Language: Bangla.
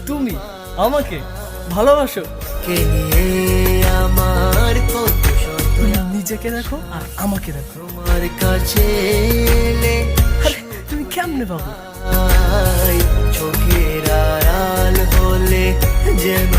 তুমি আমাকে ভালোবাসো? কে নিয়ে আমার কত শত নিজেকে দেখো আর আমাকে দেখো। তোমার কাছে এলে আরে তুমি কেমনে পাবো? চোখের আড়াল হলে যেন